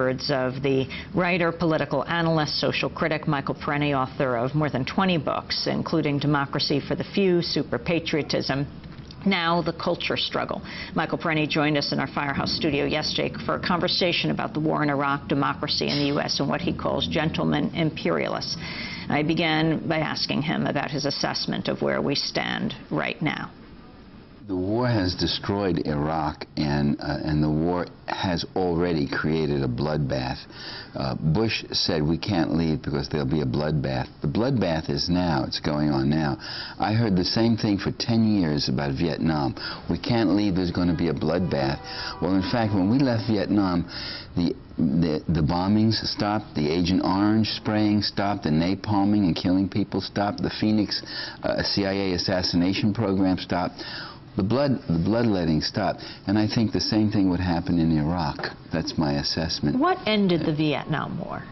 Words of the writer, political analyst, social critic Michael Parenti, author of more than 20 books, including Democracy for the Few, Super Patriotism, Now the Culture Struggle. Michael Parenti joined us in our Firehouse studio yesterday for a conversation about the war in Iraq, democracy in the U.S., and what he calls gentlemen imperialists. I began by asking him about his assessment of where we stand right now. The war has destroyed Iraq, and the war has already created a bloodbath. Bush said we can't leave because there'll be a bloodbath. The bloodbath is now. It's going on now. I heard the same thing for 10 years about Vietnam. We can't leave. There's going to be a bloodbath. Well, in fact, when we left Vietnam, the bombings stopped, the Agent Orange spraying stopped, the napalming and killing people stopped, the Phoenix CIA assassination program stopped. The bloodletting stopped, and I think the same thing would happen in Iraq. That's my assessment. What ended the Vietnam War?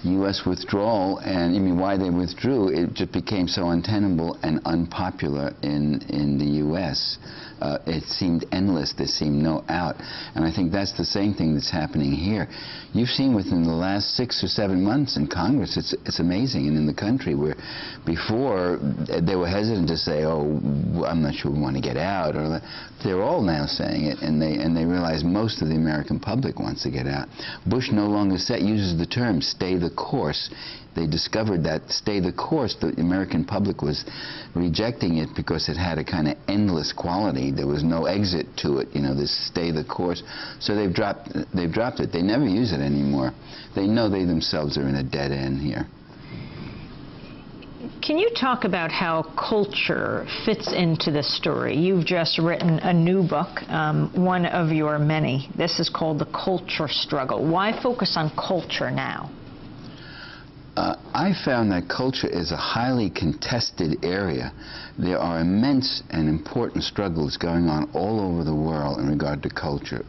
U.S. withdrawal, and I mean, why they withdrew, it just became so untenable and unpopular in the U.S. It seemed endless. There seemed no out, and I think that's the same thing that's happening here. You've seen within the last 6 or 7 months in Congress, it's amazing, and in the country where before they were hesitant to say, oh, I'm not sure we want to get out, or they're all now saying it, and they realize most of the American public wants to get out. Bush no longer uses the term stay the course. They discovered that stay the course, the American public was rejecting it because it had a kind of endless quality. There was no exit to it, you know, this stay the course. So they've dropped it. They never use it anymore. They know they themselves are in a dead end here. Can you talk about how culture fits into this story? You've just written a new book, one of your many. This is called The Culture Struggle. Why focus on culture now? I found that culture is a highly contested area. There are immense and important struggles going on all over the world in regard to culture.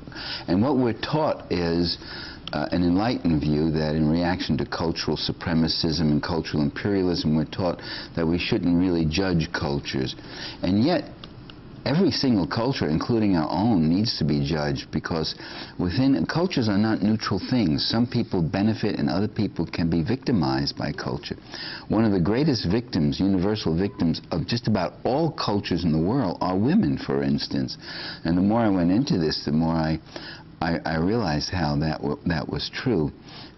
And what we're taught is an enlightened view that in reaction to cultural supremacism and cultural imperialism, we're taught that we shouldn't really judge cultures. And yet, every single culture, including our own, needs to be judged, because cultures are not neutral things. Some people benefit and other people can be victimized by culture. One of the greatest victims, universal victims, of just about all cultures in the world are women, for instance. And the more I went into this, the more I realized how that was true.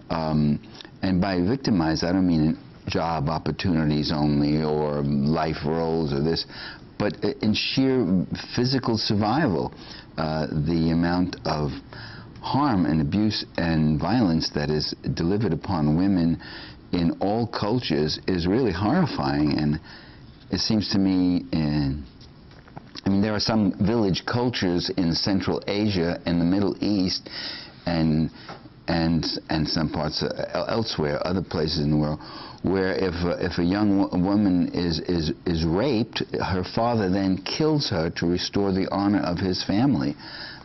And by victimized, I don't mean job opportunities only or life roles or this, but in sheer physical survival, the amount of harm and abuse and violence that is delivered upon women in all cultures is really horrifying. And it seems to me, I mean, there are some village cultures in Central Asia and the Middle East and some parts elsewhere, other places in the world, where if a young woman is raped, her father then kills her to restore the honor of his family.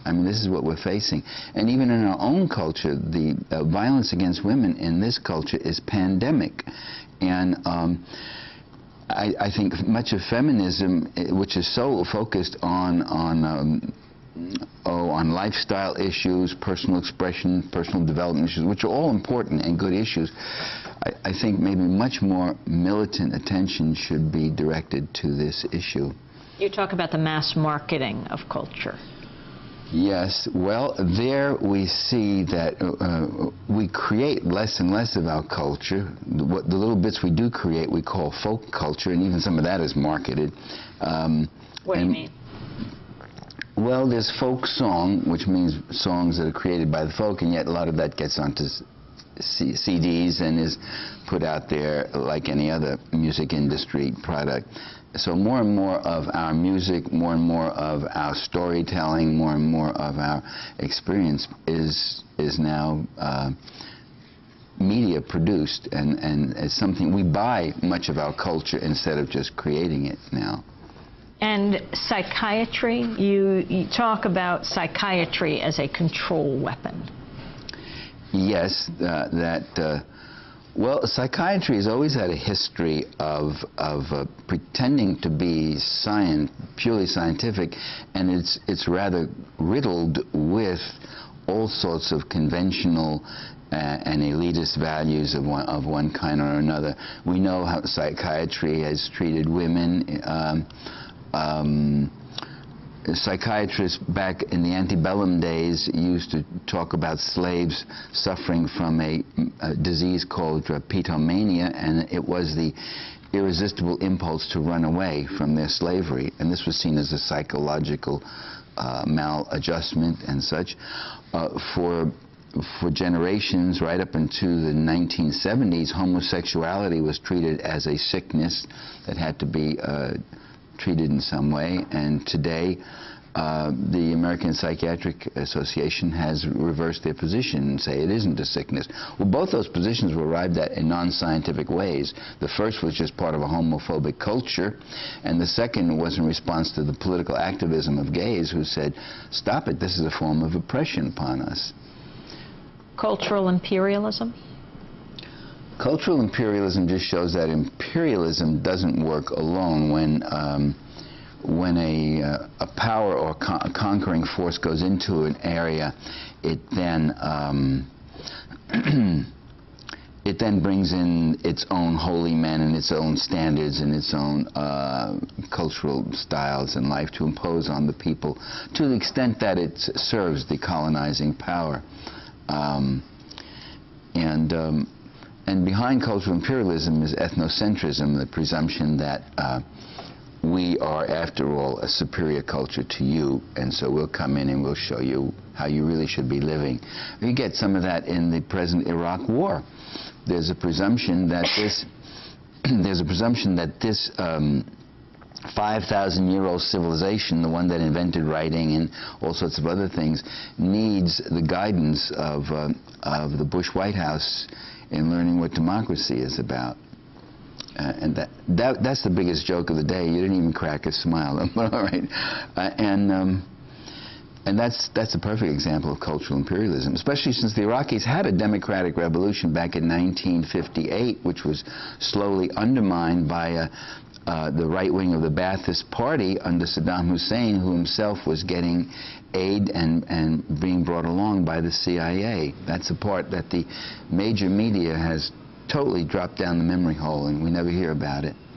I mean, this is what we're facing. And even in our own culture, the violence against women in this culture is pandemic. And I think much of feminism, which is so focused on lifestyle issues, personal expression, personal development issues, which are all important and good issues, I think maybe much more militant attention should be directed to this issue. You talk about the mass marketing of culture. Yes, well, there we see that we create less and less of our culture. The little bits we do create we call folk culture, and even some of that is marketed. What do you mean? Well, there's folk song, which means songs that are created by the folk, and yet a lot of that gets onto CDs and is put out there like any other music industry product. So more and more of our music, more and more of our storytelling, more and more of our experience is now media produced, and it's something we buy much of our culture instead of just creating it now. And psychiatry, you talk about psychiatry as a control weapon. Yes, well, psychiatry has always had a history of pretending to be purely scientific, and it's rather riddled with all sorts of conventional and elitist values of one kind or another. We know how psychiatry has treated women. Psychiatrists back in the antebellum days used to talk about slaves suffering from a disease called pitomania, and it was the irresistible impulse to run away from their slavery, and this was seen as a psychological maladjustment and such. For generations, right up into the 1970s, homosexuality was treated as a sickness that had to be treated in some way, and today the American Psychiatric Association has reversed their position and say it isn't a sickness. Well, both those positions were arrived at in non-scientific ways. The first was just part of a homophobic culture, and the second was in response to the political activism of gays who said, stop it, this is a form of oppression upon us. Cultural imperialism? Cultural imperialism just shows that imperialism doesn't work alone. When a power or a conquering force goes into an area, it then it then brings in its own holy men and its own standards and its own cultural styles and life to impose on the people, to the extent that it serves the colonizing power. And behind cultural imperialism is ethnocentrism, the presumption that we are, after all, a superior culture to you, and so we'll come in and we'll show you how you really should be living. You get some of that in the present Iraq War. There's a presumption that this 5,000-year-old civilization, the one that invented writing and all sorts of other things, needs the guidance of the Bush White House in learning what democracy is about. And that's the biggest joke of the day. You didn't even crack a smile, but all right. And that's a perfect example of cultural imperialism, especially since the Iraqis had a democratic revolution back in 1958, which was slowly undermined by the right wing of the Ba'athist Party under Saddam Hussein, who himself was getting aid and being brought along by the CIA. That's a part that the major media has totally dropped down the memory hole, and we never hear about it.